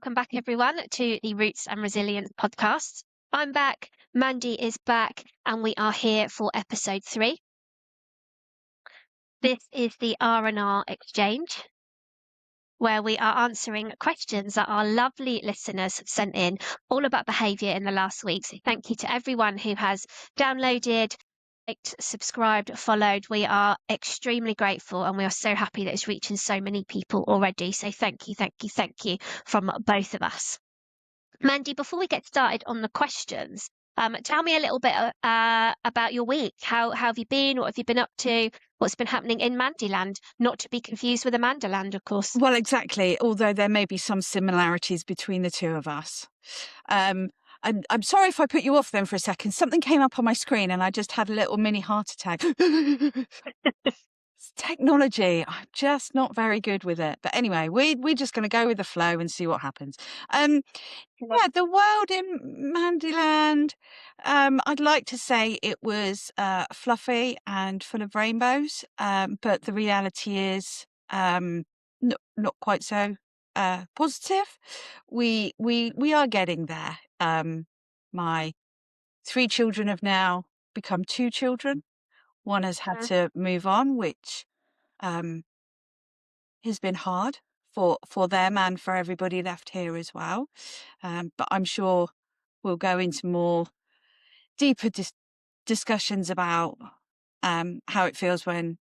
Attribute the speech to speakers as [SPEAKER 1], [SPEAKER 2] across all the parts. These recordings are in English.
[SPEAKER 1] welcome back everyone to the Roots and Resilience podcast. I'm back, Mandie is back, and we are here for episode 3. This is the R&R Exchange, where we are answering questions that our lovely listeners have sent in all about behaviour in the last week. So thank you to everyone who has downloaded, liked, subscribed, followed. We are extremely grateful and we are so happy that it's reaching so many people already. So thank you from both of us. Mandie, before we get started on the questions, tell me a little bit about your week. How have you been? What have you been up to? What's been happening in Mandyland? Not to be confused with Amandaland, of course.
[SPEAKER 2] Well, exactly. Although there may be some similarities between the two of us. I'm sorry if I put you off then for a second. Something came up on my screen and I just had a little mini heart attack. It's technology. I'm just not very good with it. But anyway, we're just going to go with the flow and see what happens. Yeah, the world in Mandyland. I'd like to say it was fluffy and full of rainbows, but the reality is not quite so positive. We are getting there. My 3 children have now become 2 children. One has had to move on, which has been hard for them and for everybody left here as well. But I'm sure we'll go into more deeper discussions about how it feels when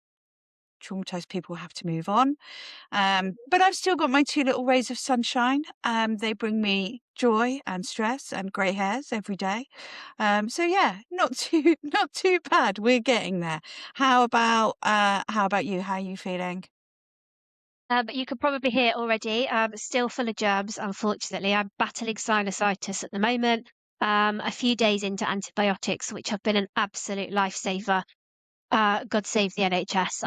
[SPEAKER 2] traumatized people have to move on. But I've still got my 2 little rays of sunshine. They bring me joy and stress and grey hairs every day. So yeah, not too bad. We're getting there. How about you? How are you feeling?
[SPEAKER 1] But you could probably hear already, still full of germs, unfortunately. I'm battling sinusitis at the moment. A few days into antibiotics, which have been an absolute lifesaver. God save the NHS.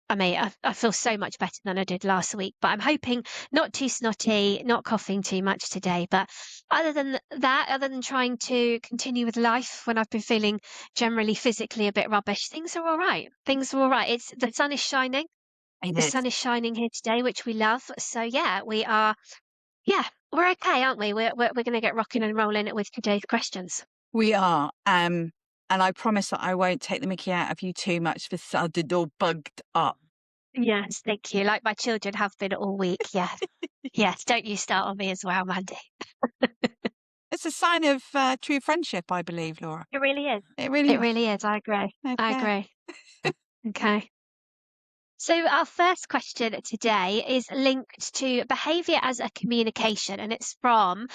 [SPEAKER 1] I feel so much better than I did last week, but I'm hoping not too snotty, not coughing too much today. But other than that, other than trying to continue with life when I've been feeling generally physically a bit rubbish, things are all right. Things are all right. The sun is shining. The sun is shining here today, which we love. So yeah, we're okay, aren't we? We're going to get rocking and rolling with today's questions.
[SPEAKER 2] We are. And I promise that I won't take the mickey out of you too much for sounding all bugged up.
[SPEAKER 1] Yes, thank you. Like my children have been all week. Yes. Yes. Don't you start on me as well, Mandie.
[SPEAKER 2] It's a sign of true friendship, I believe, Laura.
[SPEAKER 1] It really is.
[SPEAKER 2] It really
[SPEAKER 1] It really is. I agree.
[SPEAKER 2] Okay.
[SPEAKER 1] I agree. Okay. So our first question today is linked to behaviour as a communication, and it's from,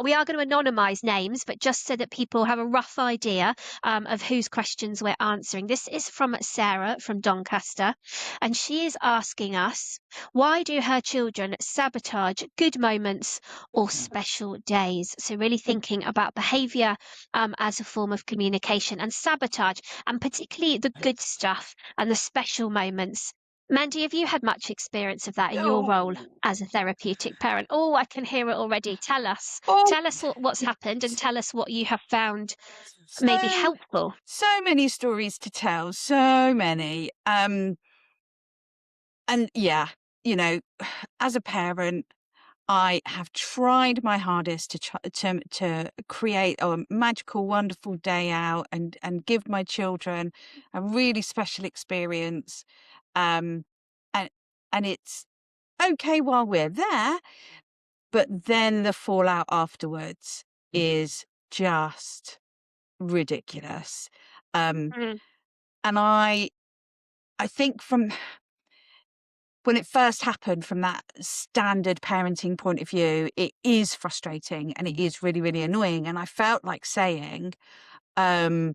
[SPEAKER 1] we are going to anonymise names, but just so that people have a rough idea of whose questions we're answering. This is from Sarah from Doncaster, and she is asking us, why do her children sabotage good moments or special days? So really thinking about behaviour as a form of communication and sabotage, and particularly the good stuff and the special moments. Mandie, have you had much experience of that in your role as a therapeutic parent? Oh, I can hear it already. Tell us. Tell us what's happened and tell us what you have found maybe helpful.
[SPEAKER 2] So many stories to tell, so many. And yeah, as a parent, I have tried my hardest to create a magical, wonderful day out and give my children a really special experience. And it's okay while we're there, but then the fallout afterwards is just ridiculous. And I think from when it first happened, from that standard parenting point of view, it is frustrating and it is really, really annoying. And I felt like saying, why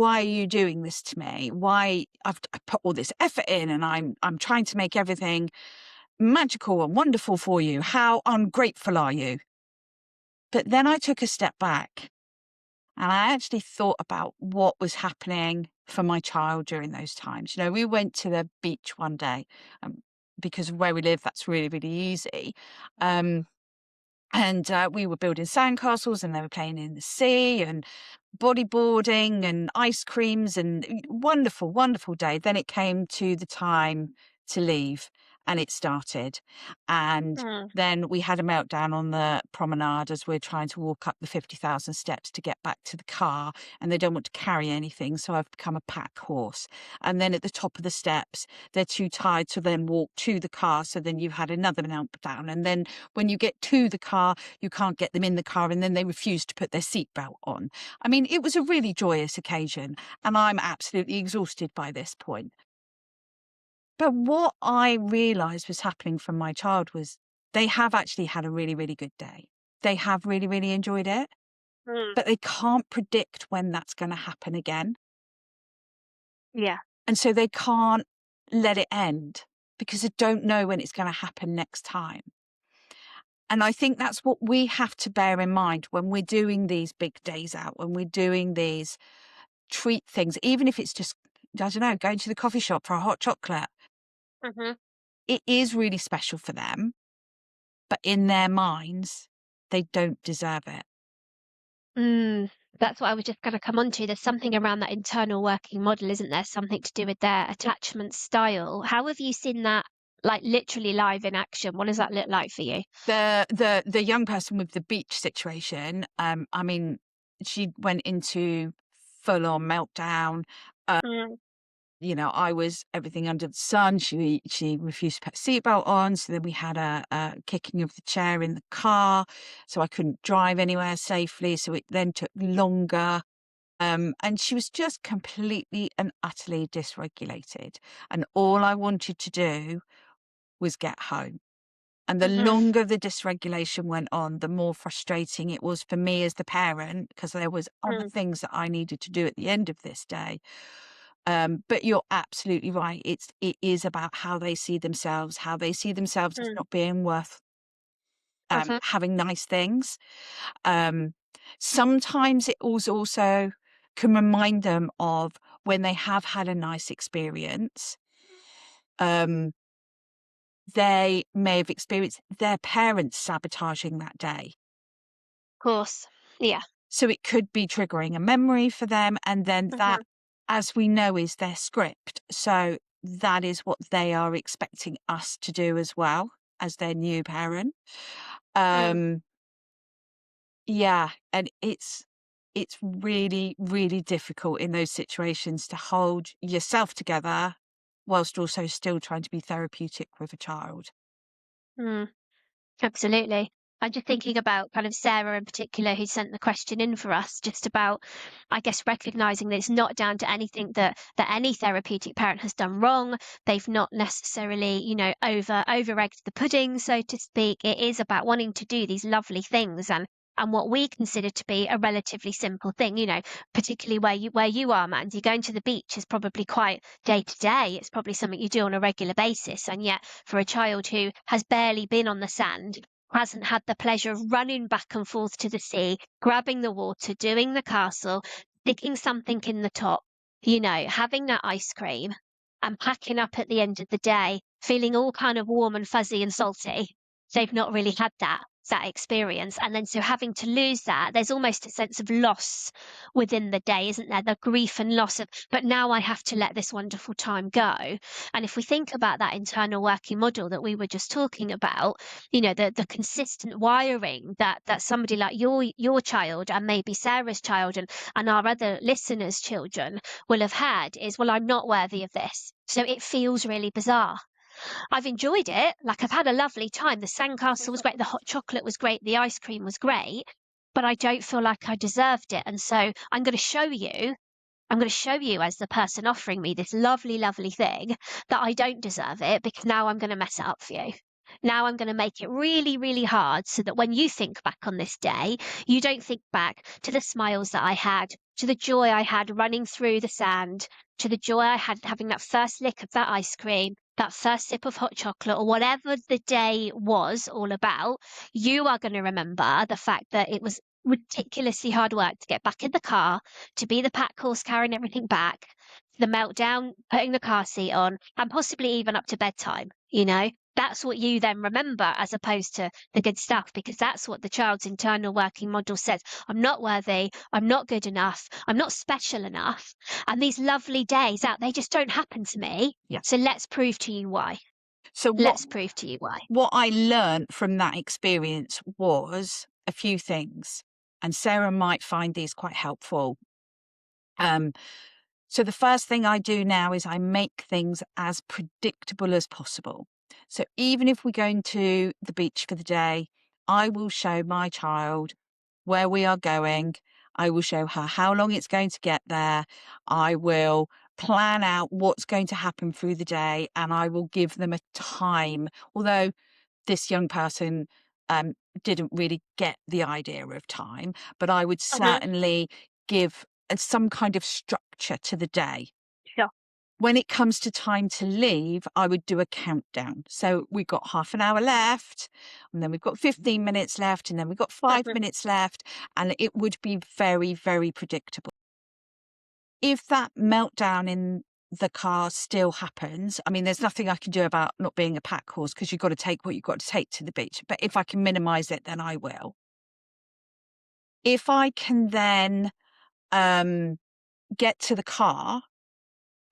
[SPEAKER 2] are you doing this to me? Why I put all this effort in and I'm trying to make everything magical and wonderful for you. How ungrateful are you? But then I took a step back and I actually thought about what was happening for my child during those times. We went to the beach one day because of where we live, that's really, really easy. And we were building sandcastles and they were playing in the sea and bodyboarding and ice creams and wonderful, wonderful day. Then it came to the time to leave. and it started. And
[SPEAKER 1] Mm.
[SPEAKER 2] then we had a meltdown on the promenade as we're trying to walk up the 50,000 steps to get back to the car, and they don't want to carry anything, so I've become a pack horse. And then at the top of the steps, they're too tired to then walk to the car, so then you've had another meltdown. And then when you get to the car, you can't get them in the car, and then they refuse to put their seatbelt on. I mean, it was a really joyous occasion, and I'm absolutely exhausted by this point. But what I realised was happening from my child was they have actually had a really, really good day. They have really, really enjoyed it,
[SPEAKER 1] Mm.
[SPEAKER 2] but they can't predict when that's going to happen again.
[SPEAKER 1] Yeah.
[SPEAKER 2] And so they can't let it end because they don't know when it's going to happen next time. And I think that's what we have to bear in mind when we're doing these big days out, when we're doing these treat things, even if it's just, I don't know, going to the coffee shop for a hot chocolate.
[SPEAKER 1] Mhm.
[SPEAKER 2] It is really special for them, but in their minds, they don't deserve it.
[SPEAKER 1] Mm. That's what I was just gonna come on to. There's something around that internal working model, isn't there? Something to do with their attachment style. How have you seen that, like, literally live in action? What does that look like for you?
[SPEAKER 2] The young person with the beach situation, I mean, she went into full on meltdown.
[SPEAKER 1] Mm.
[SPEAKER 2] You know, I was everything under the sun. She refused to put a seatbelt on. So then we had a kicking of the chair in the car. So I couldn't drive anywhere safely. So it then took longer. And she was just completely and utterly dysregulated. And all I wanted to do was get home. And the
[SPEAKER 1] Mhm.
[SPEAKER 2] longer the dysregulation went on, the more frustrating it was for me as the parent, because there was other
[SPEAKER 1] Mm.
[SPEAKER 2] things that I needed to do at the end of this day. But you're absolutely right. It is about how they see themselves, as
[SPEAKER 1] Mm.
[SPEAKER 2] not being worth
[SPEAKER 1] Mhm.
[SPEAKER 2] having nice things. Um, Sometimes it also can remind them of when they have had a nice experience. Um, they may have experienced their parents sabotaging that day.
[SPEAKER 1] Course. Yeah.
[SPEAKER 2] So it could be triggering a memory for them. And then that,
[SPEAKER 1] Mhm.
[SPEAKER 2] as we know, is their script. So that is what they are expecting us to do as well as their new parent.
[SPEAKER 1] Mm.
[SPEAKER 2] Um, yeah. And it's really, really difficult in those situations to hold yourself together whilst also still trying to be therapeutic with a child.
[SPEAKER 1] Mm. Absolutely. I'm just thinking about kind of Sarah in particular, who sent the question in for us, just about, I guess, recognizing that it's not down to anything that any therapeutic parent has done wrong. They've not necessarily, over egged the pudding, so to speak. It is about wanting to do these lovely things and what we consider to be a relatively simple thing, particularly where you are, Mandy. Going to the beach is probably quite day to day. It's probably something you do on a regular basis. And yet for a child who has barely been on the sand, hasn't had the pleasure of running back and forth to the sea, grabbing the water, doing the castle, sticking something in the top, having that ice cream and packing up at the end of the day, feeling all kind of warm and fuzzy and salty. They've not really had that experience. And then so having to lose that, there's almost a sense of loss within the day, isn't there? The grief and loss of, but now I have to let this wonderful time go. And if we think about that internal working model that we were just talking about, the consistent wiring that somebody like your child and maybe Sarah's child and our other listeners' children will have had is, well, I'm not worthy of this. So it feels really bizarre. I've enjoyed it. Like, I've had a lovely time. The sandcastle was great. The hot chocolate was great. The ice cream was great. But I don't feel like I deserved it. And so I'm going to show you as the person offering me this lovely, lovely thing that I don't deserve it, because now I'm going to mess it up for you. Now I'm going to make it really, really hard so that when you think back on this day, you don't think back to the smiles that I had, to the joy I had running through the sand, to the joy I had having that first lick of that ice cream, that first sip of hot chocolate, or whatever the day was all about. You are going to remember the fact that it was ridiculously hard work to get back in the car, to be the pack horse carrying everything back, the meltdown, putting the car seat on, and possibly even up to bedtime. That's what you then remember as opposed to the good stuff, because that's what the child's internal working model says. I'm not worthy. I'm not good enough. I'm not special enough. And these lovely days out, they just don't happen to me.
[SPEAKER 2] Yeah.
[SPEAKER 1] So let's prove to you why.
[SPEAKER 2] So
[SPEAKER 1] Let's prove to you why.
[SPEAKER 2] what I learned from that experience was a few things, and Sarah might find these quite helpful. So the first thing I do now is I make things as predictable as possible. So even if we're going to the beach for the day, I will show my child where we are going. I will show her how long it's going to get there. I will plan out what's going to happen through the day, and I will give them a time. Although this young person didn't really get the idea of time, but I would certainly give some kind of structure to the day.
[SPEAKER 1] Sure.
[SPEAKER 2] When it comes to time to leave, I would do a countdown. So we've got half an hour left, and then we've got 15 minutes left, and then we've got 5 minutes left, and it would be very, very predictable. If that meltdown in the car still happens, I mean, there's nothing I can do about not being a pack horse because you've got to take what you've got to take to the beach. But if I can minimize it, then I will. If I can then get to the car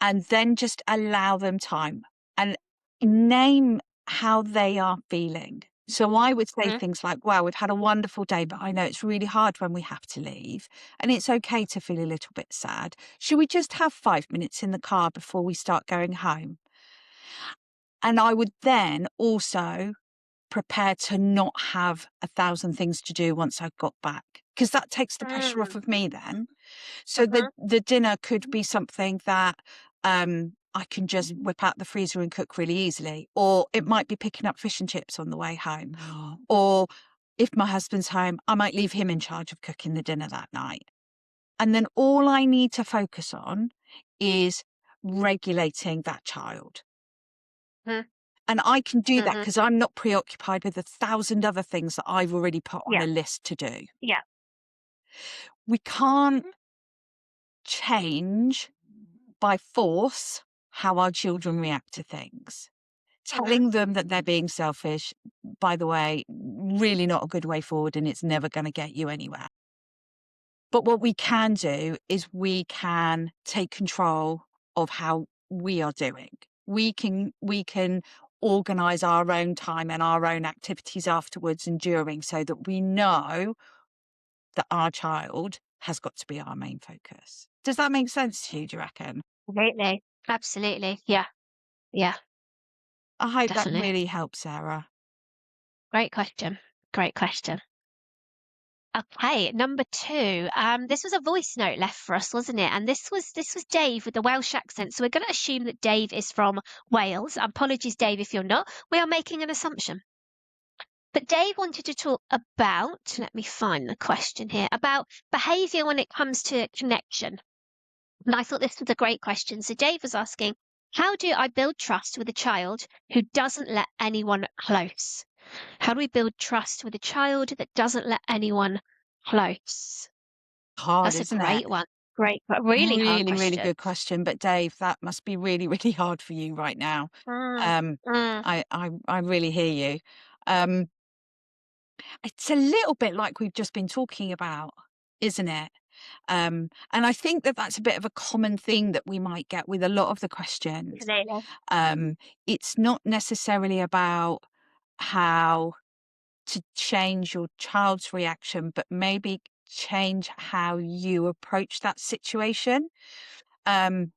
[SPEAKER 2] and then just allow them time and name how they are feeling. So I would say things like, wow, we've had a wonderful day, but I know it's really hard when we have to leave. And it's okay to feel a little bit sad. Should we just have 5 minutes in the car before we start going home? And I would then also prepare to not have 1,000 things to do once I got back, because that takes the pressure off of me then. So the dinner could be something that I can just whip out the freezer and cook really easily. Or it might be picking up fish and chips on the way home. Or if my husband's home, I might leave him in charge of cooking the dinner that night. And then all I need to focus on is regulating that child. And I can do that because I'm not preoccupied with 1,000 other things that I've already put on a list to do.
[SPEAKER 1] Yeah.
[SPEAKER 2] We can't change by force how our children react to things. Telling them that they're being selfish, by the way, really not a good way forward, and it's never going to get you anywhere. But what we can do is we can take control of how we are doing. We can organize our own time and our own activities afterwards and during, so that we know that our child has got to be our main focus. Does that make sense to you, do you reckon?
[SPEAKER 1] Absolutely. Absolutely. Yeah. Yeah.
[SPEAKER 2] I hope that
[SPEAKER 1] Definitely.
[SPEAKER 2] really helps, Sarah.
[SPEAKER 1] Great question. Great question. Okay, number two. This was a voice note left for us, wasn't it? And this was Dave with the Welsh accent. So we're going to assume that Dave is from Wales. Apologies, Dave, if you're not. We are making an assumption. But Dave wanted to talk about, let me find the question here, about behaviour when it comes to connection. And I thought this was a great question. So Dave was asking, how do I build trust with a child who doesn't let anyone close? How do we build trust with a child that doesn't let anyone close?
[SPEAKER 2] Hard,
[SPEAKER 1] That's a
[SPEAKER 2] isn't it?
[SPEAKER 1] great one. Great, but really hard
[SPEAKER 2] Really, really
[SPEAKER 1] question.
[SPEAKER 2] good question. But Dave, that must be really, really hard for you right now.
[SPEAKER 1] Mm, mm,
[SPEAKER 2] I really hear you. Um, it's a little bit like we've just been talking about, isn't it? And I think that that's a bit of a common thing that we might get with a lot of the questions.
[SPEAKER 1] absolutely.
[SPEAKER 2] It's not necessarily about how to change your child's reaction, but maybe change how you approach that situation. You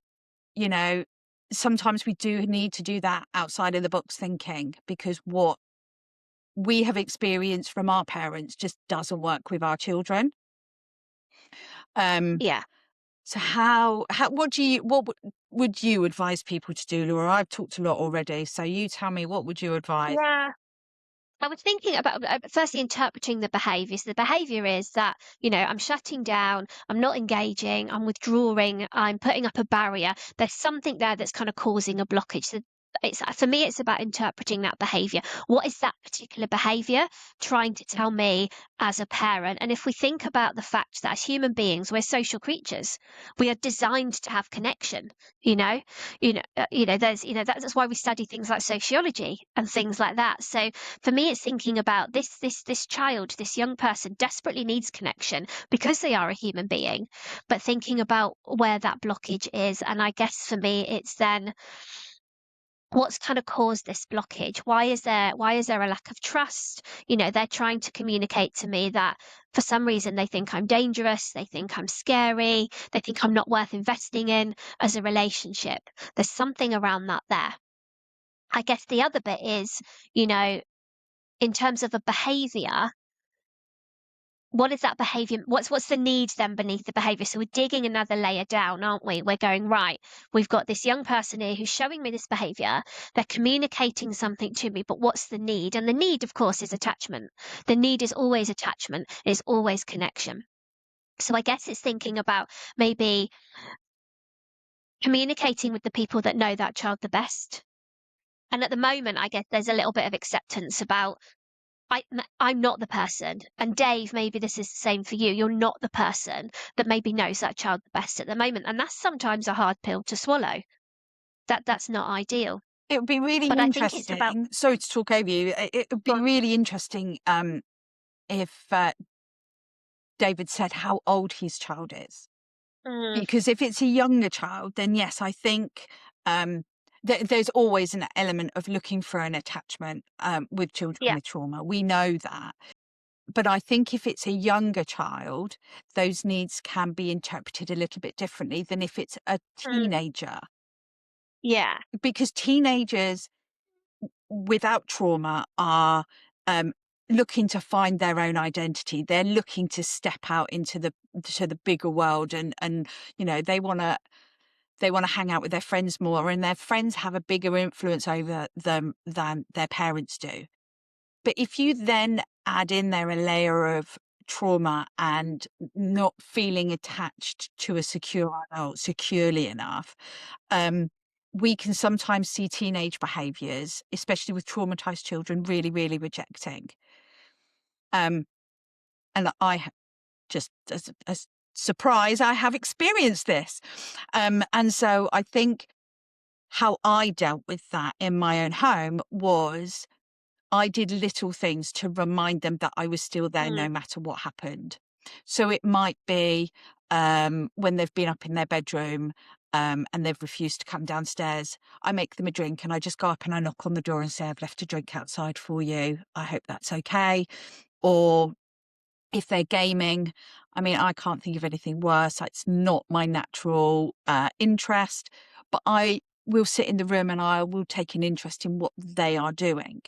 [SPEAKER 2] know, sometimes we do need to do that outside of the box thinking, because what we have experienced from our parents just doesn't work with our children.
[SPEAKER 1] Yeah.
[SPEAKER 2] So what would you advise people to do, Laura? I've talked a lot already, so you tell me, what would you advise?
[SPEAKER 1] Yeah. I was thinking about firstly interpreting the behaviour. So the behaviour is that, I'm shutting down, I'm not engaging, I'm withdrawing, I'm putting up a barrier. There's something there that's kind of causing a blockage. So it's for me, it's about interpreting that behaviour. What is that particular behaviour trying to tell me as a parent? And if we think about the fact that as human beings, we're social creatures, we are designed to have connection. That's why we study things like sociology and things like that. So for me, it's thinking about this child, this young person desperately needs connection because they are a human being, but thinking about where that blockage is. And I guess for me, it's then what's kind of caused this blockage? Why is there a lack of trust? They're trying to communicate to me that for some reason they think I'm dangerous, they think I'm scary, they think I'm not worth investing in as a relationship. There's something around that there. I guess the other bit is, you know, in terms of a behavior, what is that behavior? What's the need then beneath the behavior? So we're digging another layer down, aren't we? We're going, right, we've got this young person here who's showing me this behavior. They're communicating something to me, but what's the need? And the need, of course, is attachment. The need is always attachment, is always connection. So I guess it's thinking about maybe communicating with the people that know that child the best. And at the moment, I guess there's a little bit of acceptance about I'm not the person. And Dave, maybe this is the same for you. You're not the person that maybe knows that child the best at the moment. And that's sometimes a hard pill to swallow. That's not ideal.
[SPEAKER 2] It would be really
[SPEAKER 1] But I think it's about
[SPEAKER 2] interesting. Sorry to talk over you. It would be
[SPEAKER 1] well,
[SPEAKER 2] really interesting if David said how old his child is.
[SPEAKER 1] mm,
[SPEAKER 2] Because if it's a younger child, then yes, I think there's always an element of looking for an attachment with children
[SPEAKER 1] yeah,
[SPEAKER 2] with trauma. We know that. But I think if it's a younger child, those needs can be interpreted a little bit differently than if it's a
[SPEAKER 1] mm,
[SPEAKER 2] teenager.
[SPEAKER 1] yeah,
[SPEAKER 2] Because teenagers without trauma are looking to find their own identity. They're looking to step out into the bigger world, and they want to hang out with their friends more, and their friends have a bigger influence over them than their parents do. But if you then add in there a layer of trauma and not feeling attached to a secure adult securely enough, we can sometimes see teenage behaviors, especially with traumatized children, really, really rejecting. Um, and just as a surprise, I have experienced this. And so I think how I dealt with that in my own home was I did little things to remind them that I was still there no
[SPEAKER 1] mm,
[SPEAKER 2] matter what happened. So it might be when they've been up in their bedroom and they've refused to come downstairs, I make them a drink and I just go up and I knock on the door and say, I've left a drink outside for you. I hope that's okay. Or if they're gaming, I mean, I can't think of anything worse. It's not my natural interest, but I will sit in the room and I will take an interest in what they are doing.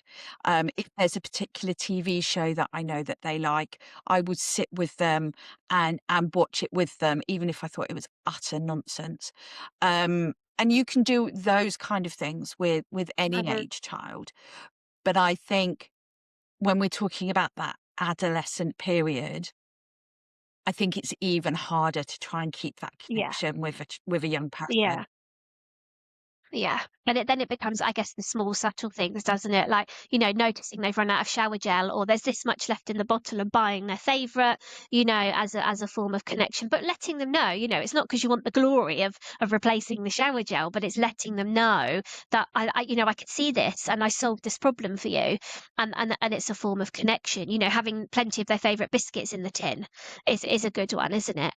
[SPEAKER 2] If there's a particular TV show that I know that they like, I would sit with them and watch it with them, even if I thought it was utter nonsense. And you can do those kind of things with any
[SPEAKER 1] mhm,
[SPEAKER 2] age child. But I think when we're talking about that adolescent period, I think it's even harder to try and keep that
[SPEAKER 1] yeah,
[SPEAKER 2] connection with a young
[SPEAKER 1] yeah.
[SPEAKER 2] person.
[SPEAKER 1] Yeah, and then it becomes, I guess, the small subtle things, doesn't it? Like, noticing they've run out of shower gel or there's this much left in the bottle and buying their favourite, as a form of connection. But letting them know, it's not because you want the glory of replacing the shower gel, but it's letting them know that I could see this and I solved this problem for you. And it's a form of connection. Having plenty of their favourite biscuits in the tin is a good one, isn't it?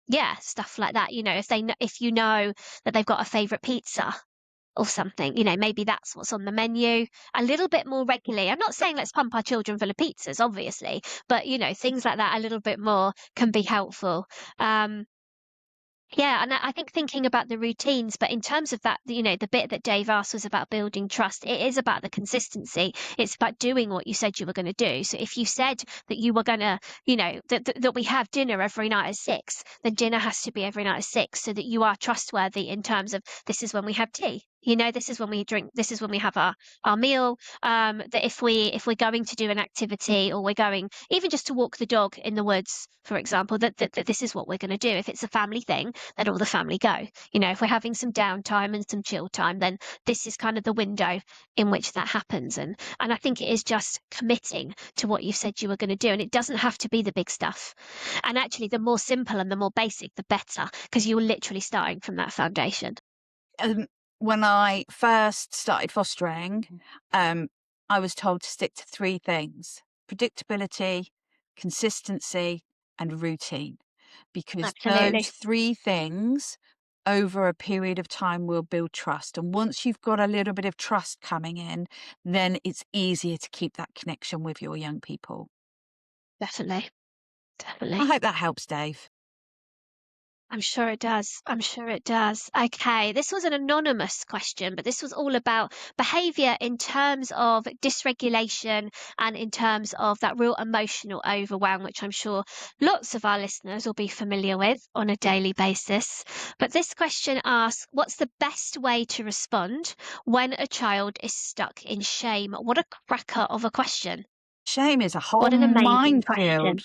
[SPEAKER 1] Yeah, stuff like that. If you know that they've got a favourite pizza or something, maybe that's what's on the menu a little bit more regularly. I'm not saying let's pump our children full of pizzas, obviously, but things like that a little bit more can be helpful. Um, yeah, and I think thinking about the routines, but in terms of that, the bit that Dave asked was about building trust. It is about the consistency. It's about doing what you said you were going to do. So if you said that you were going to, that we have dinner every night at 6, then dinner has to be every night at 6 so that you are trustworthy in terms of this is when we have tea. This is when we drink, this is when we have our meal. That if we're going to do an activity or we're going even just to walk the dog in the woods, for example, that this is what we're going to do. If it's a family thing, then all the family go. If we're having some downtime and some chill time, then this is kind of the window in which that happens. And I think it is just committing to what you said you were going to do. And it doesn't have to be the big stuff. And actually, the more simple and the more basic, the better, because you're literally starting from that foundation.
[SPEAKER 2] Um, when I first started fostering, um, I was told to stick to 3 things: predictability, consistency, and routine. Because those
[SPEAKER 1] Absolutely.
[SPEAKER 2] 3 things over a period of time will build trust. And once you've got a little bit of trust coming in, then it's easier to keep that connection with your young people.
[SPEAKER 1] Definitely.
[SPEAKER 2] I
[SPEAKER 1] Definitely.
[SPEAKER 2] hope that helps, Dave.
[SPEAKER 1] I'm sure it does. I'm sure it does. Okay, this was an anonymous question, but this was all about behavior in terms of dysregulation and in terms of that real emotional overwhelm, which I'm sure lots of our listeners will be familiar with on a daily basis. But this question asks, what's the best way to respond when a child is stuck in shame? What a cracker of a question.
[SPEAKER 2] Shame is a whole
[SPEAKER 1] What an amazing question.
[SPEAKER 2] minefield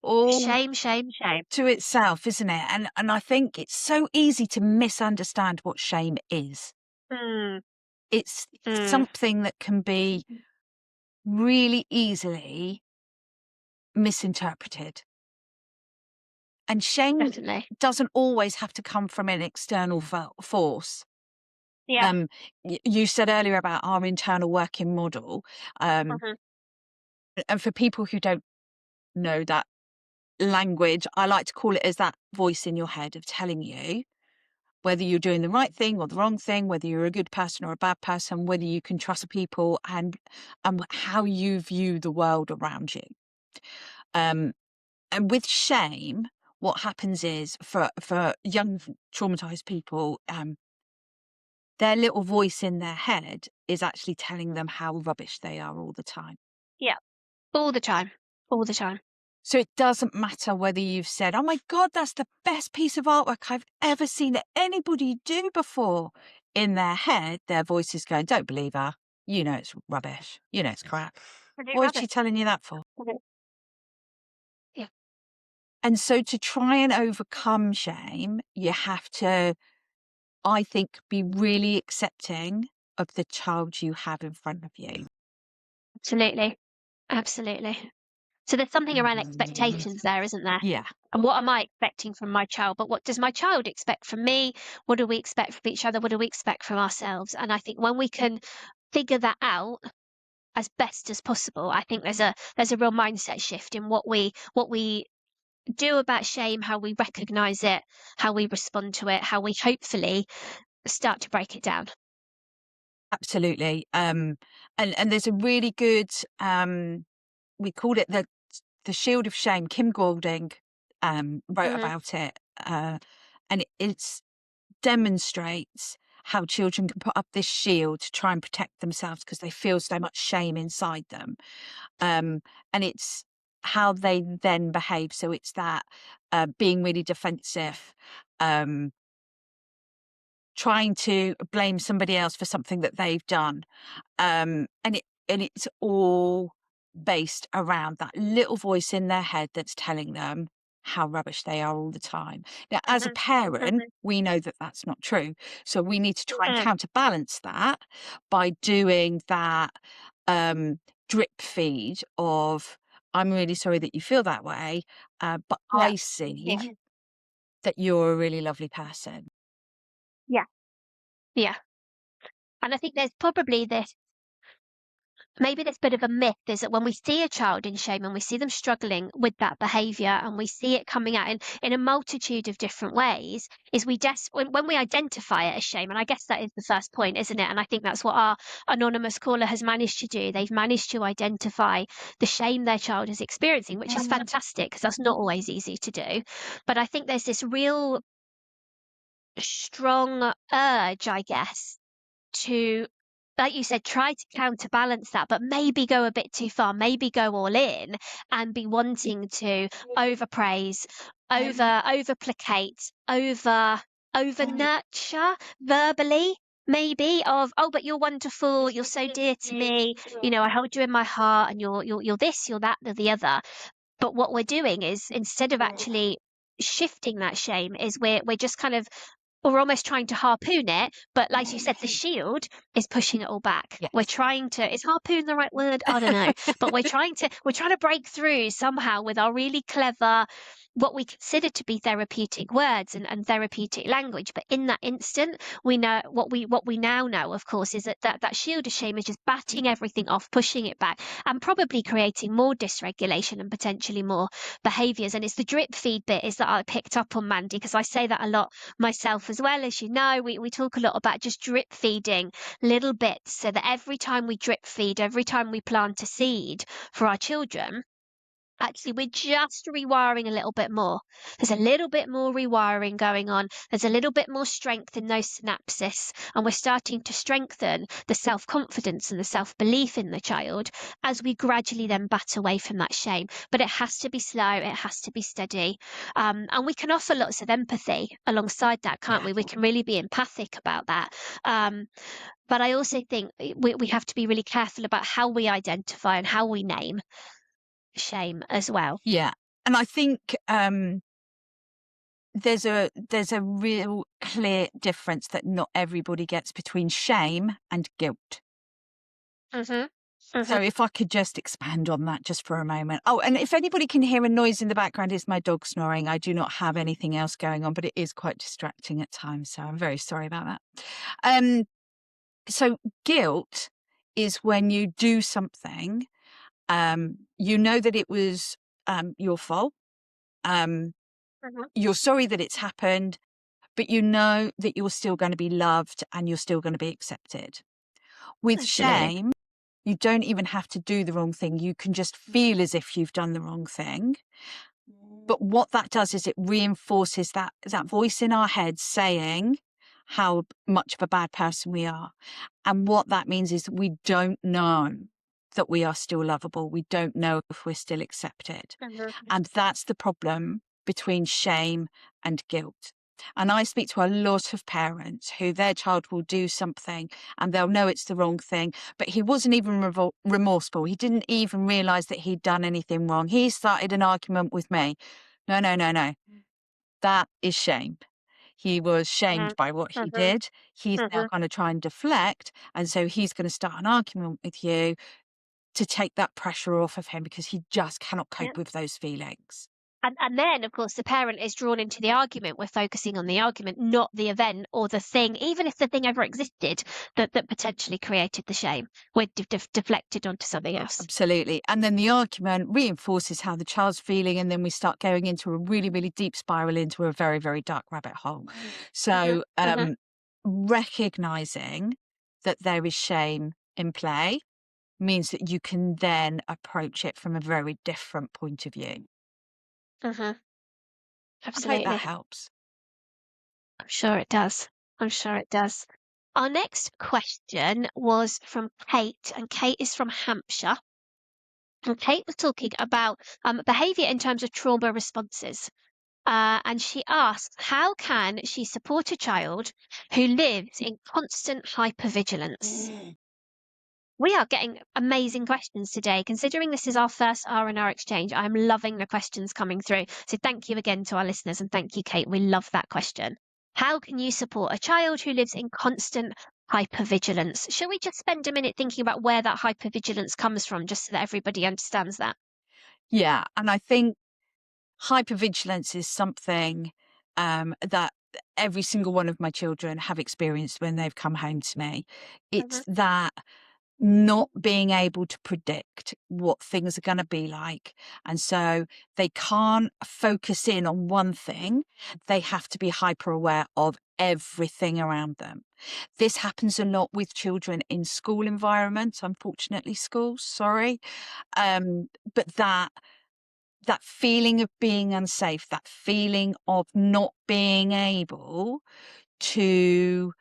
[SPEAKER 2] all
[SPEAKER 1] Shame, shame, shame.
[SPEAKER 2] to itself, isn't it? And I think it's so easy to misunderstand what shame is.
[SPEAKER 1] Mm,
[SPEAKER 2] It's
[SPEAKER 1] mm,
[SPEAKER 2] something that can be really easily misinterpreted. And shame
[SPEAKER 1] definitely.
[SPEAKER 2] doesn't always have to come from an external force.
[SPEAKER 1] Yeah.
[SPEAKER 2] You said earlier about our internal working model. Um,
[SPEAKER 1] Mhm.
[SPEAKER 2] and for people who don't know that language, I like to call it as that voice in your head of telling you whether you're doing the right thing or the wrong thing, whether you're a good person or a bad person, whether you can trust people, and how you view the world around you. Um, and with shame, what happens is for young traumatized people, their little voice in their head is actually telling them how rubbish they are all the time.
[SPEAKER 1] Yeah. All the time. All the time.
[SPEAKER 2] So it doesn't matter whether you've said, "Oh my God, that's the best piece of artwork I've ever seen anybody do before." In their head, their voice is going, "Don't believe her. You know it's rubbish. You know it's crap.
[SPEAKER 1] Absolute
[SPEAKER 2] What is she
[SPEAKER 1] rubbish.
[SPEAKER 2] telling you that for?"
[SPEAKER 1] Mhm. Yeah.
[SPEAKER 2] And so to try and overcome shame, you have to, I think, be really accepting of the child you have in front of you.
[SPEAKER 1] Absolutely. Absolutely. So there's something around expectations there, isn't there?
[SPEAKER 2] Yeah,
[SPEAKER 1] And what am I expecting from my child? But what does my child expect from me? What do we expect from each other? What do we expect from ourselves? And I think when we can figure that out as best as possible, I think there's a real mindset shift in what we do about shame, how we recognize it, how we respond to it, how we hopefully start to break it down.
[SPEAKER 2] absolutely. And there's a really good, we called it the shield of shame. Kim Golding wrote
[SPEAKER 1] Mhm.
[SPEAKER 2] about it, and it demonstrates how children can put up this shield to try and protect themselves because they feel so much shame inside them. Um, and it's how they then behave. So it's that being really defensive, um, trying to blame somebody else for something that they've done. And it's all based around that little voice in their head that's telling them how rubbish they are all the time. Now, as a
[SPEAKER 1] Mhm.
[SPEAKER 2] parent,
[SPEAKER 1] Mhm.
[SPEAKER 2] we know that that's not true. So we need to try and
[SPEAKER 1] Mm.
[SPEAKER 2] counterbalance that by doing that drip feed of, I'm really sorry that you feel that way, but
[SPEAKER 1] Yeah.
[SPEAKER 2] I
[SPEAKER 1] Yeah.
[SPEAKER 2] see that you're a really lovely person.
[SPEAKER 1] Yeah. Yeah. And I think there's probably this maybe this bit of a myth is that when we see a child in shame and we see them struggling with that behavior and we see it coming out in a multitude of different ways, is when we identify it as shame, and I guess that is the first point, isn't it? And I think that's what our anonymous caller has managed to do. They've managed to identify the shame their child is experiencing, which is fantastic because that's not always easy to do. But I think there's this real strong urge, I guess, to, like you said, try to counterbalance that, but maybe go a bit too far, maybe go all in and be wanting to overpraise, over placate, over nurture verbally. Maybe of, oh, but you're wonderful, you're so dear to me, I hold you in my heart, and you're this, you're that, you're the other. But what we're doing is, instead of actually shifting that shame, is we're just kind of, we're almost trying to harpoon it, but like you said, the shield is pushing it all back. We're
[SPEAKER 2] Yes.
[SPEAKER 1] trying to, is harpoon the right word? I don't know. But we're trying to break through somehow with our really clever what we consider to be therapeutic words and therapeutic language. But in that instant, we know what we now know, of course, is that shield of shame is just batting everything off, pushing it back, and probably creating more dysregulation and potentially more behaviours. And it's the drip feed bit is that I picked up on, Mandy, because I say that a lot myself as well. As you know, we talk a lot about just drip feeding little bits, so that every time we drip feed, every time we plant a seed for our children, actually we're just rewiring a little bit more. There's a little bit more rewiring going on. There's a little bit more strength in those synapses, and we're starting to strengthen the self-confidence and the self-belief in the child as we gradually then bat away from that shame. But it has to be slow, it has to be steady, and we can offer lots of empathy alongside that, can't
[SPEAKER 2] Yeah.
[SPEAKER 1] we can really be empathic about that. But I also think we have to be really careful about how we identify and how we name shame as well.
[SPEAKER 2] Yeah. And I think there's a real clear difference that not everybody gets between shame and guilt.
[SPEAKER 1] Mhm.
[SPEAKER 2] So
[SPEAKER 1] Mhm.
[SPEAKER 2] if I could just expand on that just for a moment. Oh, and if anybody can hear a noise in the background, it's my dog snoring. I do not have anything else going on, but it is quite distracting at times. So I'm very sorry about that. So guilt is when you do something, you know that it was your fault.
[SPEAKER 1] Mhm.
[SPEAKER 2] You're sorry that it's happened, but you know that you're still going to be loved and you're still going to be accepted. With
[SPEAKER 1] Absolutely.
[SPEAKER 2] shame, you don't even have to do the wrong thing. You can just feel as if you've done the wrong thing. But what that does is it reinforces that voice in our head saying how much of a bad person we are. And what that means is that we don't know that we are still lovable. We don't know if we're still accepted.
[SPEAKER 1] Mhm.
[SPEAKER 2] And that's the problem between shame and guilt. And I speak to a lot of parents who their child will do something and they'll know it's the wrong thing, but he wasn't even remorseful. He didn't even realize that he'd done anything wrong. He started an argument with me. No, no, no, no. That is shame. He was shamed
[SPEAKER 1] Mhm.
[SPEAKER 2] by what he
[SPEAKER 1] Mhm.
[SPEAKER 2] did. He's now
[SPEAKER 1] Mhm.
[SPEAKER 2] going to try and deflect. And so he's going to start an argument with you to take that pressure off of him because he just cannot
[SPEAKER 1] Yeah.
[SPEAKER 2] cope with those feelings.
[SPEAKER 1] And then, of course, the parent is drawn into the argument. We're focusing on the argument, not the event or the thing, even if the thing ever existed that potentially created the shame. We're deflected onto something else.
[SPEAKER 2] Absolutely. And then the argument reinforces how the child's feeling. And then we start going into a really, really deep spiral into a very, very dark rabbit hole.
[SPEAKER 1] Mhm.
[SPEAKER 2] So,
[SPEAKER 1] Mhm.
[SPEAKER 2] recognizing that there is shame in play means that you can then approach it from a very different point of view.
[SPEAKER 1] Mhm.
[SPEAKER 2] I hope that
[SPEAKER 1] Absolutely.
[SPEAKER 2] helps.
[SPEAKER 1] I'm sure it does. I'm sure it does. Our next question was from Kate, and Kate is from Hampshire. And Kate was talking about behavior in terms of trauma responses. And she asks, how can she support a child who lives in constant hypervigilance? We are getting amazing questions today. Considering this is our first R&R exchange, I'm loving the questions coming through. So thank you again to our listeners, and thank you, Kate. We love that question. How can you support a child who lives in constant hypervigilance? Shall we just spend a minute thinking about where that hypervigilance comes from, just so that everybody understands that?
[SPEAKER 2] Yeah. And I think hypervigilance is something that every single one of my children have experienced when they've come home to me. It's
[SPEAKER 1] Mhm.
[SPEAKER 2] that not being able to predict what things are going to be like. And so they can't focus in on one thing. They have to be hyper aware of everything around them. This happens a lot with children in school environments, unfortunately, schools, sorry. But that feeling of being unsafe, that feeling of not being able to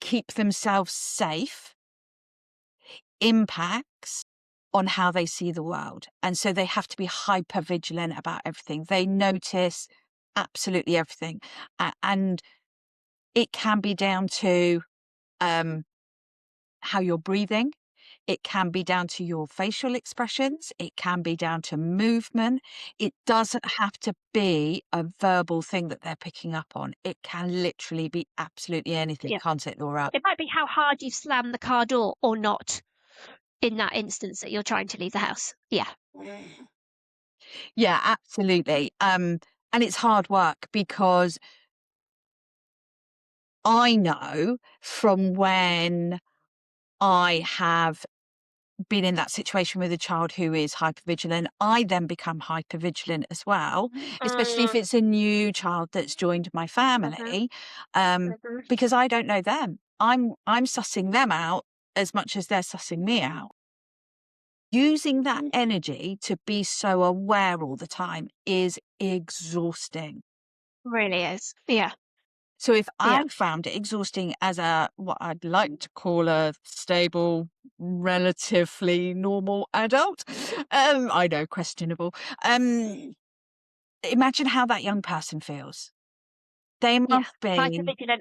[SPEAKER 2] keep themselves safe impacts on how they see the world. And so they have to be hyper vigilant about everything. They notice absolutely everything. And it can be down to how you're breathing. It can be down to your facial expressions. It can be down to movement. It doesn't have to be a verbal thing that they're picking up on. It can literally be absolutely anything,
[SPEAKER 1] Yeah.
[SPEAKER 2] can't it, Laura?
[SPEAKER 1] It might be how hard you've slammed the car door or not in that instance that you're trying to leave the house. Yeah.
[SPEAKER 2] Yeah, absolutely. And it's hard work because I know from when I have been in that situation with a child who is hypervigilant, I then become hypervigilant as well, especially if
[SPEAKER 1] Mm,
[SPEAKER 2] it's a new child that's joined my
[SPEAKER 1] mhm,
[SPEAKER 2] family, um,
[SPEAKER 1] mhm,
[SPEAKER 2] because I don't know them. I'm sussing them out as much as they're sussing me out. Using that
[SPEAKER 1] mhm.
[SPEAKER 2] energy to be so aware all the time is exhausting.
[SPEAKER 1] Really is. Yeah,
[SPEAKER 2] So if
[SPEAKER 1] yeah.
[SPEAKER 2] I found it exhausting as a what I'd like to call a stable, relatively normal adult, I know questionable. Um, Imagine how that young person feels. They
[SPEAKER 1] Yeah,
[SPEAKER 2] must be
[SPEAKER 1] hypervigilant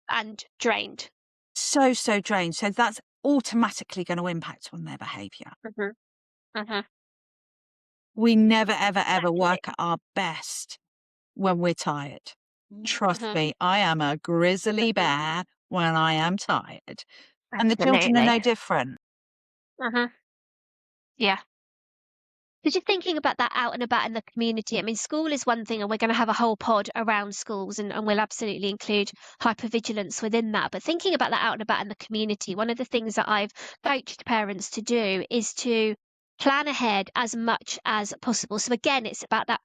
[SPEAKER 1] and drained.
[SPEAKER 2] so drained. So that's automatically going to impact on their behaviour.
[SPEAKER 1] Mhm, mhm,
[SPEAKER 2] We never, ever work
[SPEAKER 1] exactly.
[SPEAKER 2] at our best when we're tired. Trust
[SPEAKER 1] Mhm,
[SPEAKER 2] me, I am a grizzly
[SPEAKER 1] mhm,
[SPEAKER 2] bear when I am tired. And the children are
[SPEAKER 1] absolutely.
[SPEAKER 2] no different.
[SPEAKER 1] Mhm, yeah. So just thinking about that out and about in the community, I mean, school is one thing, and we're going to have a whole pod around schools, and we'll absolutely include hypervigilance within that. But thinking about that out and about in the community, one of the things that I've coached parents to do is to plan ahead as much as possible. So again, it's about that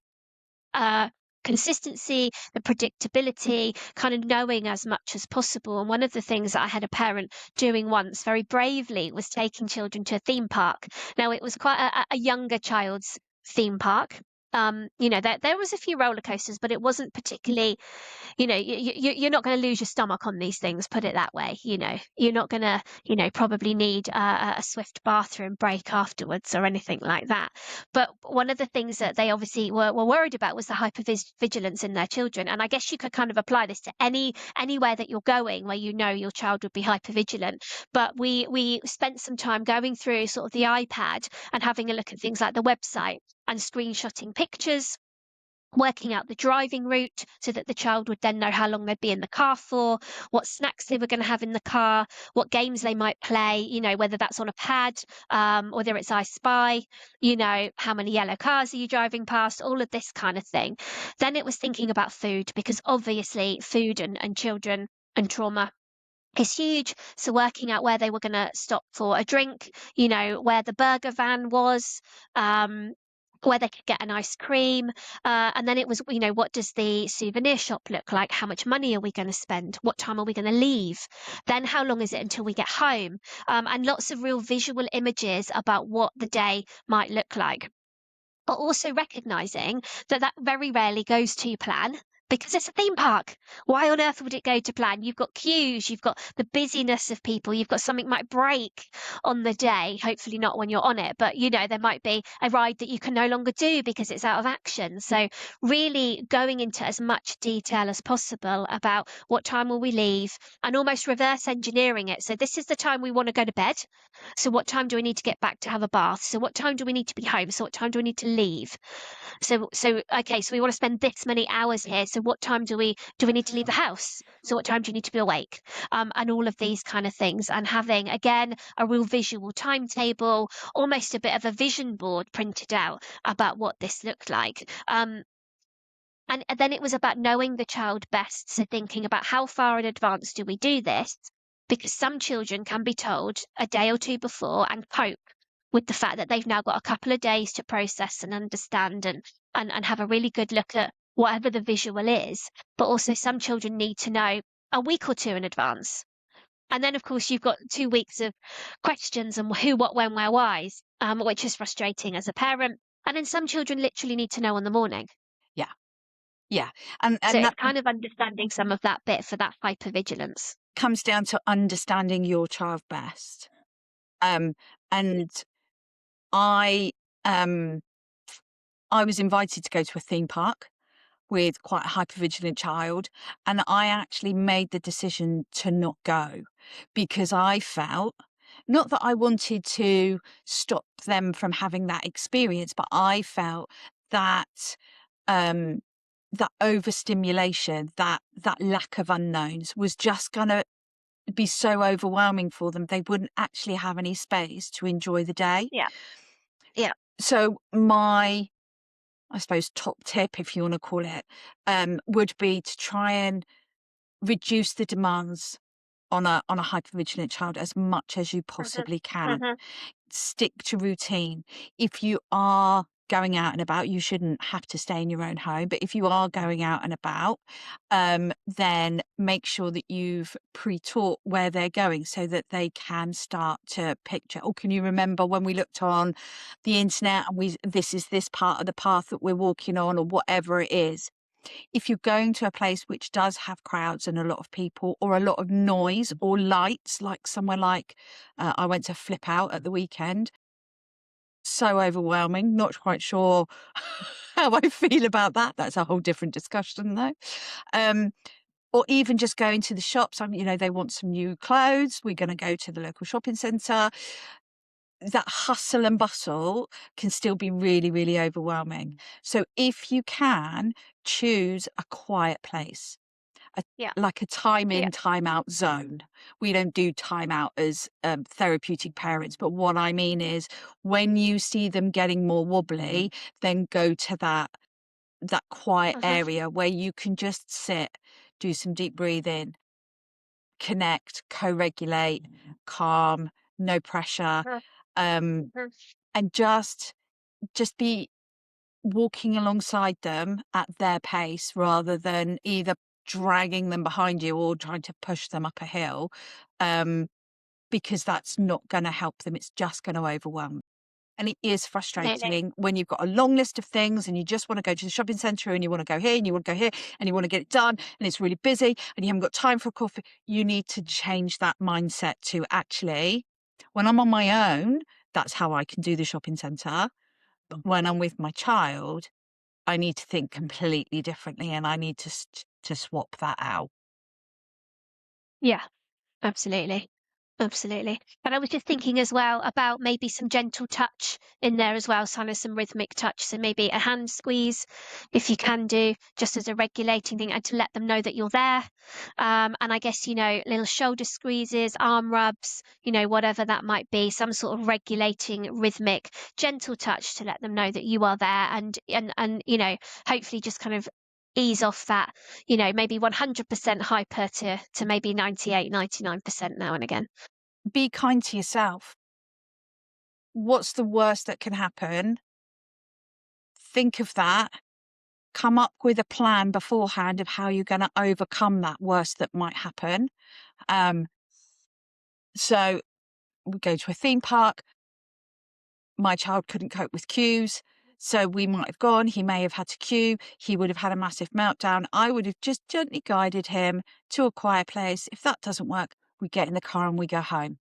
[SPEAKER 1] uh, consistency, the predictability, kind of knowing as much as possible. And one of the things that I had a parent doing once very bravely was taking children to a theme park. Now, it was quite a younger child's theme park. There was a few roller coasters, but it wasn't particularly, you're not going to lose your stomach on these things, put it that way. You're not going to, probably need a swift bathroom break afterwards or anything like that. But one of the things that they obviously were worried about was the hypervigilance in their children. And I guess you could kind of apply this to anywhere that you're going where you know your child would be hypervigilant. But we spent some time going through sort of the iPad and having a look at things like the website and screenshotting pictures, working out the driving route so that the child would then know how long they'd be in the car for, what snacks they were going to have in the car, what games they might play, whether that's on a pad, whether it's I Spy, how many yellow cars are you driving past, all of this kind of thing. Then it was thinking about food, because obviously food and children and trauma is huge. So working out where they were going to stop for a drink, where the burger van was, where they could get an ice cream. And then it was, what does the souvenir shop look like? How much money are we going to spend? What time are we going to leave? Then how long is it until we get home? And lots of real visual images about what the day might look like, but also recognizing that that very rarely goes to plan because it's a theme park. Why on earth would it go to plan? You've got queues, you've got the busyness of people, you've got something might break on the day, hopefully not when you're on it, but there might be a ride that you can no longer do because it's out of action. So really going into as much detail as possible about what time will we leave, and almost reverse engineering it. So this is the time we want to go to bed. So what time do we need to get back to have a bath? So what time do we need to be home? So what time do we need to leave? So okay, so we want to spend this many hours here. So what time do we need to leave the house? So what time do you need to be awake? And all of these kind of things, and having again a real visual timetable, almost a bit of a vision board printed out about what this looked like. And then it was about knowing the child best. So thinking about how far in advance do we do this? Because some children can be told a day or two before and cope with the fact that they've now got a couple of days to process and understand and have a really good look at whatever the visual is. But also some children need to know a week or two in advance. And then of course you've got 2 weeks of questions and who, what, when, where, whys, which is frustrating as a parent. And then some children literally need to know on the morning.
[SPEAKER 2] Yeah, yeah. And
[SPEAKER 1] So
[SPEAKER 2] and
[SPEAKER 1] it's
[SPEAKER 2] that
[SPEAKER 1] kind of understanding some of that bit for that hypervigilance.
[SPEAKER 2] comes down to understanding your child best. Um, and I um I was invited to go to a theme park with quite a hypervigilant child, and I actually made the decision to not go because I felt not that I wanted to stop them from having that experience, but I felt that um that overstimulation, that lack of unknowns was just gonna be so overwhelming for them they wouldn't actually have any space to enjoy the day.
[SPEAKER 1] Yeah. Yeah.
[SPEAKER 2] So my I suppose, top tip, if you want to call it, would be to try and reduce the demands on a hypervigilant child as much as you
[SPEAKER 1] Mhm,
[SPEAKER 2] possibly can.
[SPEAKER 1] mhm.
[SPEAKER 2] Stick to routine. If you are going out and about, you shouldn't have to stay in your own home, but if you are going out and about, then make sure that you've pre-taught where they're going so that they can start to picture, oh, can you remember when we looked on the internet and this is this part of the path that we're walking on, or whatever it is. If you're going to a place which does have crowds and a lot of people or a lot of noise or lights, like somewhere like I went to Flip Out at the weekend, so overwhelming, not quite sure how I feel about that. That's a whole different discussion though. Um, or even just going to the shops. They want some new clothes. We're going to go to the local shopping centre. That hustle and bustle can still be really, really overwhelming. So if you can, choose a quiet place,
[SPEAKER 1] Yeah,
[SPEAKER 2] like a time
[SPEAKER 1] yeah.
[SPEAKER 2] in, time out zone. We don't do time out as therapeutic parents, but what I mean is when you see them getting more wobbly, then go to that quiet
[SPEAKER 1] Mhm,
[SPEAKER 2] area where you can just sit, do some deep breathing, connect, co-regulate, calm, no pressure,
[SPEAKER 1] mhm,
[SPEAKER 2] um,
[SPEAKER 1] mhm.
[SPEAKER 2] and just be walking alongside them at their pace rather than either dragging them behind you or trying to push them up a hill, um, because that's not going to help them. It's just going to overwhelm them. And it is
[SPEAKER 1] Absolutely.
[SPEAKER 2] frustrating when you've got a long list of things and you just want to go to the shopping centre and you want to go here and you want to go here and you want to get it done and it's really busy and you haven't got time for a coffee. You need to change that mindset to actually, when I'm on my own, that's how I can do the shopping centre. But when I'm with my child, I need to think completely differently and I need to swap that out.
[SPEAKER 1] Yeah. Absolutely. Absolutely. And I was just thinking as well about maybe some gentle touch in there as well, kind of some rhythmic touch. So maybe a hand squeeze, if you can do, just as a regulating thing, and to let them know that you're there. And I guess, little shoulder squeezes, arm rubs, whatever that might be, some sort of regulating, rhythmic, gentle touch to let them know that you are there and hopefully just kind of ease off that maybe 100% hyper to maybe 98, 99% now and again.
[SPEAKER 2] Be kind to yourself. What's the worst that can happen? Think of that. Come up with a plan beforehand of how you're going to overcome that worst that might happen. Um, so we go to a theme park. My child couldn't cope with queues. So we might have gone, he may have had to queue, he would have had a massive meltdown. I would have just gently guided him to a quiet place. If that doesn't work, we get in the car and we go home.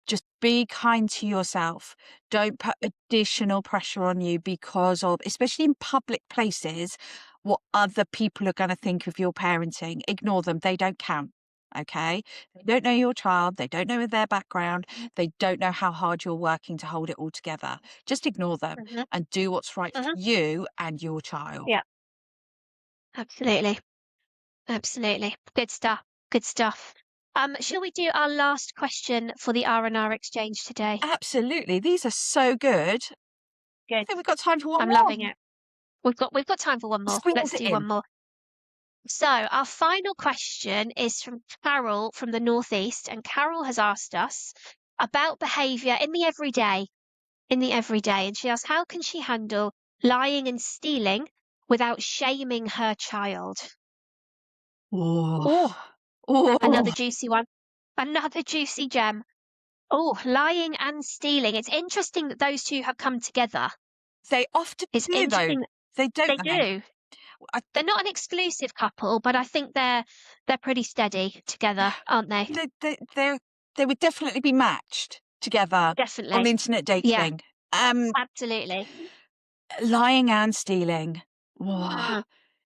[SPEAKER 2] Just be kind to yourself. Don't put additional pressure on you because of, especially in public places, what other people are going to think of your parenting. Ignore them. They don't count. Okay. They don't know your child. They don't know their background. They don't know how hard you're working to hold it all together. Just ignore them
[SPEAKER 1] Mhm,
[SPEAKER 2] and do what's right for
[SPEAKER 1] mhm.
[SPEAKER 2] you and your child.
[SPEAKER 1] Yeah, absolutely. Absolutely. Good stuff. Good stuff. Shall we do our last question for the R&R exchange today?
[SPEAKER 2] Absolutely. These are so good. I
[SPEAKER 1] Good.
[SPEAKER 2] think we've got time for one
[SPEAKER 1] I'm
[SPEAKER 2] more.
[SPEAKER 1] loving it. We've got time for one more.
[SPEAKER 2] Squeeze
[SPEAKER 1] Let's
[SPEAKER 2] it
[SPEAKER 1] do one
[SPEAKER 2] in.
[SPEAKER 1] more. So our final question is from Carol from the Northeast, and Carol has asked us about behaviour in the everyday, and she asked how can she handle lying and stealing without shaming her child?
[SPEAKER 2] Oh,
[SPEAKER 1] Oh, another
[SPEAKER 2] oh.
[SPEAKER 1] juicy one. Another juicy gem. Oh, lying and stealing. It's interesting that those two have come together.
[SPEAKER 2] They often
[SPEAKER 1] It's
[SPEAKER 2] do, though.
[SPEAKER 1] interesting that
[SPEAKER 2] They don't
[SPEAKER 1] they
[SPEAKER 2] they?
[SPEAKER 1] do.
[SPEAKER 2] I,
[SPEAKER 1] They're not an exclusive couple, but I think they're pretty steady together, aren't they?
[SPEAKER 2] they would definitely be matched together on
[SPEAKER 1] Definitely.
[SPEAKER 2] internet
[SPEAKER 1] Yeah,
[SPEAKER 2] dating. Um,
[SPEAKER 1] absolutely.
[SPEAKER 2] Lying and stealing. Whoa.
[SPEAKER 1] Mm,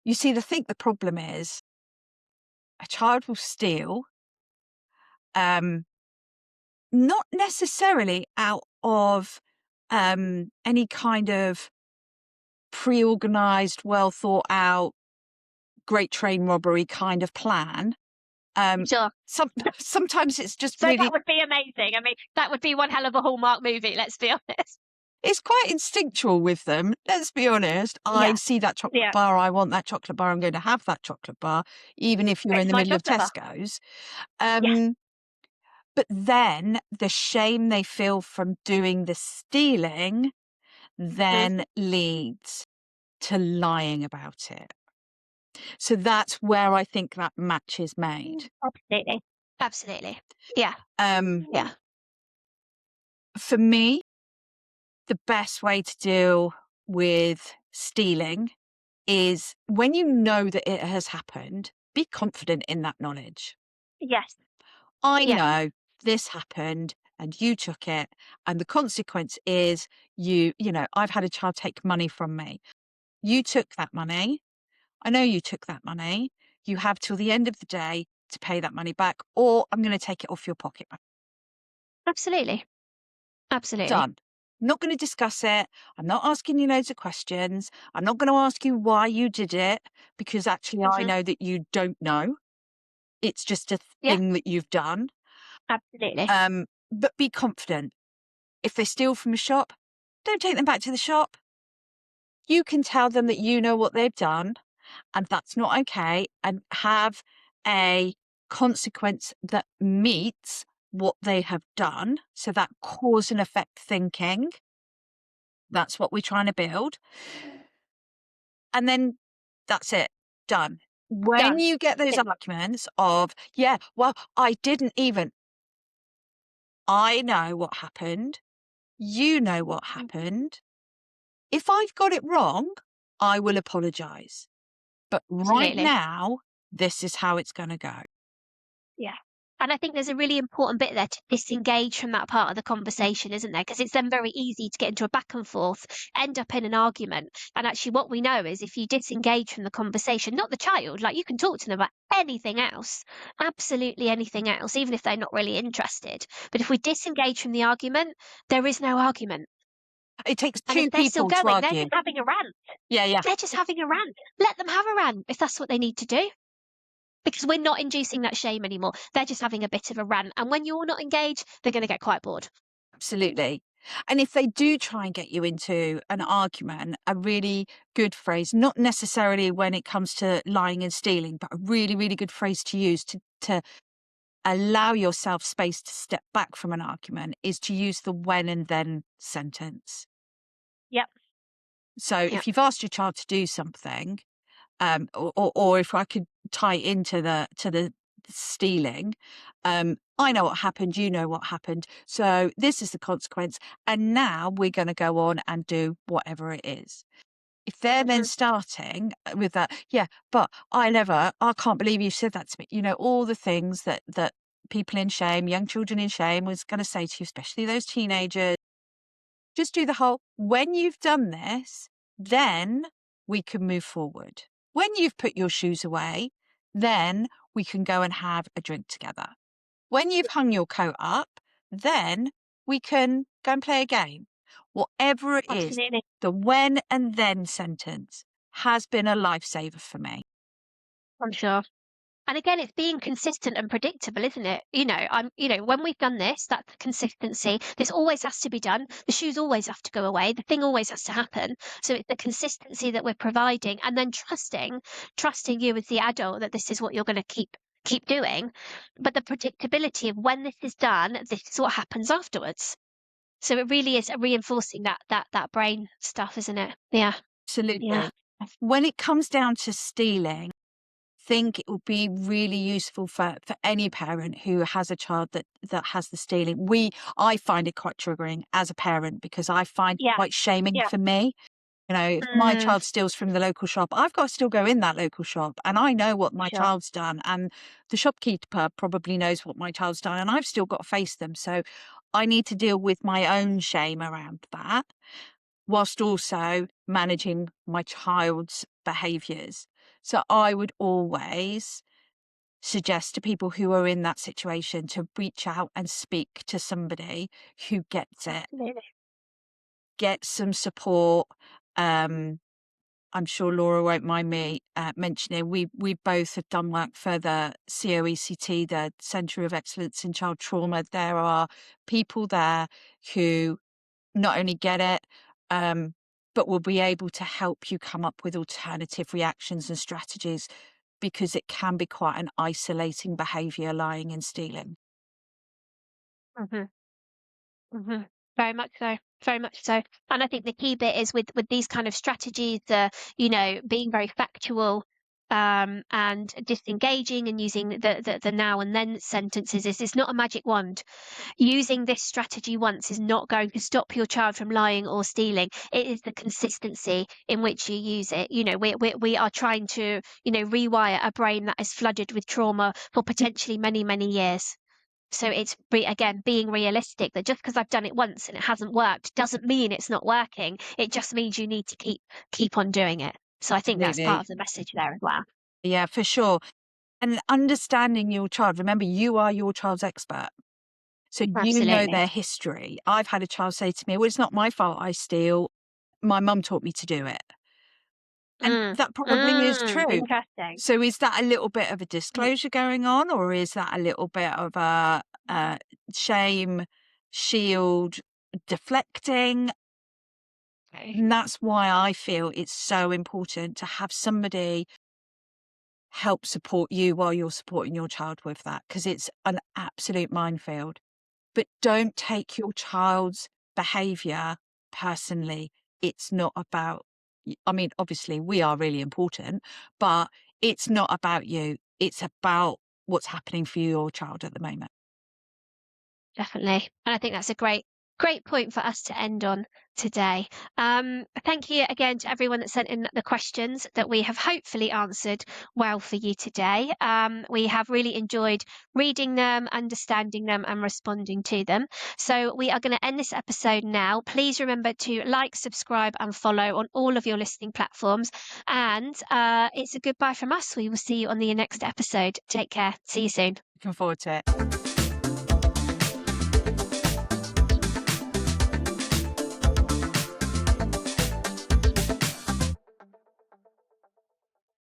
[SPEAKER 2] You see, the problem is a child will steal, um, not necessarily out of any kind of pre-organized, well thought out, great train robbery kind of plan. Um,
[SPEAKER 1] sure.
[SPEAKER 2] some sometimes it's just
[SPEAKER 1] So that
[SPEAKER 2] really
[SPEAKER 1] would be amazing. I mean, that would be one hell of a Hallmark movie, let's be honest.
[SPEAKER 2] it's quite instinctual with them. Let's be honest. I
[SPEAKER 1] Yeah.
[SPEAKER 2] see that chocolate
[SPEAKER 1] Yeah.
[SPEAKER 2] bar. I want that chocolate bar. I'm going to have that chocolate bar, even if you're in
[SPEAKER 1] It's
[SPEAKER 2] the
[SPEAKER 1] my
[SPEAKER 2] middle of
[SPEAKER 1] chocolate bar.
[SPEAKER 2] Tesco's.
[SPEAKER 1] Yeah.
[SPEAKER 2] But then the shame they feel from doing the stealing
[SPEAKER 1] Mhm.
[SPEAKER 2] then leads to lying about it. So that's where I think that match is made.
[SPEAKER 1] Absolutely. Absolutely. Yeah.
[SPEAKER 2] Um,
[SPEAKER 1] Yeah.
[SPEAKER 2] for me, the best way to deal with stealing is when you know that it has happened, be confident in that knowledge.
[SPEAKER 1] Yes.
[SPEAKER 2] I
[SPEAKER 1] Yeah.
[SPEAKER 2] know this happened and you took it, and the consequence is I've had a child take money from me. You took that money. I know you took that money. You have till the end of the day to pay that money back, or I'm going to take it off your pocket.
[SPEAKER 1] Absolutely. Absolutely.
[SPEAKER 2] Done. I'm not going to discuss it. I'm not asking you loads of questions. I'm not going to ask you why you did it, because actually I
[SPEAKER 1] Mhm.
[SPEAKER 2] know that you don't know. It's just a
[SPEAKER 1] Yeah.
[SPEAKER 2] thing that you've done.
[SPEAKER 1] Absolutely.
[SPEAKER 2] But be confident. If they steal from a shop, don't take them back to the shop. You can tell them that you know what they've done and that's not okay, and have a consequence that meets what they have done. So that cause and effect thinking, that's what we're trying to build. And then that's it, done. When
[SPEAKER 1] Done.
[SPEAKER 2] you get those
[SPEAKER 1] It-
[SPEAKER 2] arguments of, yeah, well, I didn't even, I know what happened. You know what happened. If I've got it wrong, I will apologize. But right
[SPEAKER 1] Absolutely.
[SPEAKER 2] now, this is how it's going to go.
[SPEAKER 1] Yeah. And I think there's a really important bit there to disengage from that part of the conversation, isn't there? Because it's then very easy to get into a back and forth, end up in an argument. And actually, what we know is if you disengage from the conversation, not the child, like you can talk to them about anything else, absolutely anything else, even if they're not really interested. But if we disengage from the argument, there is no argument.
[SPEAKER 2] It takes
[SPEAKER 1] And if
[SPEAKER 2] two
[SPEAKER 1] they're still
[SPEAKER 2] people to
[SPEAKER 1] going, they're
[SPEAKER 2] argue.
[SPEAKER 1] just having a rant.
[SPEAKER 2] Yeah, yeah,
[SPEAKER 1] They're just having a rant. Let them have a rant if that's what they need to do. Because we're not inducing that shame anymore. They're just having a bit of a rant. And when you're not engaged, they're going to get quite bored.
[SPEAKER 2] absolutely. And if they do try and get you into an argument, a really good phrase, not necessarily when it comes to lying and stealing, but a really, really good phrase to use to allow yourself space to step back from an argument is to use the when and then sentence.
[SPEAKER 1] Yep.
[SPEAKER 2] So
[SPEAKER 1] Yep.
[SPEAKER 2] if you've asked your child to do something, or if I could tie it into the stealing, I know what happened, you know what happened, so this is the consequence, and now we're going to go on and do whatever it is. If they're then
[SPEAKER 1] Mhm.
[SPEAKER 2] starting with that, yeah, but I can't believe you said that to me. All the things that people in shame, young children in shame, was going to say to you, especially those teenagers. Just do the whole, when you've done this, then we can move forward. When you've put your shoes away, then we can go and have a drink together. When you've hung your coat up, then we can go and play a game. Whatever it is,
[SPEAKER 1] Absolutely.
[SPEAKER 2] the when and then sentence has been a lifesaver for me.
[SPEAKER 1] I'm sure. And again, it's being consistent and predictable, isn't it? When we've done this, that consistency, this always has to be done. The shoes always have to go away. The thing always has to happen. So it's the consistency that we're providing and then trusting you as the adult that this is what you're going to keep doing. But the predictability of when this is done, this is what happens afterwards. So it really is reinforcing that brain stuff, isn't it? Yeah. Yeah.
[SPEAKER 2] Absolutely. When it comes down to stealing, think it would be really useful for any parent who has a child that has the stealing. I find it quite triggering as a parent because I find it
[SPEAKER 1] Yeah.
[SPEAKER 2] quite shaming
[SPEAKER 1] Yeah.
[SPEAKER 2] for me. If my
[SPEAKER 1] Mm,
[SPEAKER 2] child steals from the local shop, I've got to still go in that local shop and I know what my
[SPEAKER 1] sure.
[SPEAKER 2] child's done, and the shopkeeper probably knows what my child's done, and I've still got to face them. So I need to deal with my own shame around that, whilst also managing my child's behaviours. So I would always suggest to people who are in that situation to reach out and speak to somebody who gets it,
[SPEAKER 1] Absolutely.
[SPEAKER 2] get some support. I'm sure Laura won't mind me mentioning, we both have done work for the COECT, the Centre of Excellence in Child Trauma. There are people there who not only get it, but will be able to help you come up with alternative reactions and strategies, because it can be quite an isolating behavior, lying and stealing.
[SPEAKER 1] Mhm. Mhm. Very much so. Very much so. And I think the key bit is with these kind of strategies, being very factual, and disengaging and using the now and then sentences is it's not a magic wand. Using this strategy once is not going to stop your child from lying or stealing. It is the consistency in which you use it. We are trying to, rewire a brain that is flooded with trauma for potentially many, many years. So it's again being realistic that just because I've done it once and it hasn't worked doesn't mean it's not working. It just means you need to keep on doing it. So I think that's part
[SPEAKER 2] Absolutely.
[SPEAKER 1] of the message there as well.
[SPEAKER 2] Yeah, for sure. And understanding your child. Remember, you are your child's expert. So you know
[SPEAKER 1] Absolutely.
[SPEAKER 2] their history. I've had a child say to me, "Well, it's not my fault I steal. My mum taught me to do it." And
[SPEAKER 1] Mm.
[SPEAKER 2] that probably is true.
[SPEAKER 1] Interesting.
[SPEAKER 2] So is that a little bit of a
[SPEAKER 1] Mm.
[SPEAKER 2] disclosure going on, or is that a little bit of a shame, shield, deflecting?
[SPEAKER 1] Okay.
[SPEAKER 2] And that's why I feel it's so important to have somebody help support you while you're supporting your child with that, because it's an absolute minefield. But don't take your child's behavior personally. It's not about, I mean, obviously we are really important, but it's not about you. It's about what's happening for your child at the moment.
[SPEAKER 1] Definitely. And I think that's a great point for us to end on today. Thank you again to everyone that sent in the questions that we have hopefully answered well for you today. We have really enjoyed reading them, understanding them, and responding to them. So we are going to end this episode now. Please remember to like, subscribe, and follow on all of your listening platforms. And it's a goodbye from us. We will see you on the next episode. Take care. See you soon.
[SPEAKER 2] Looking forward to it.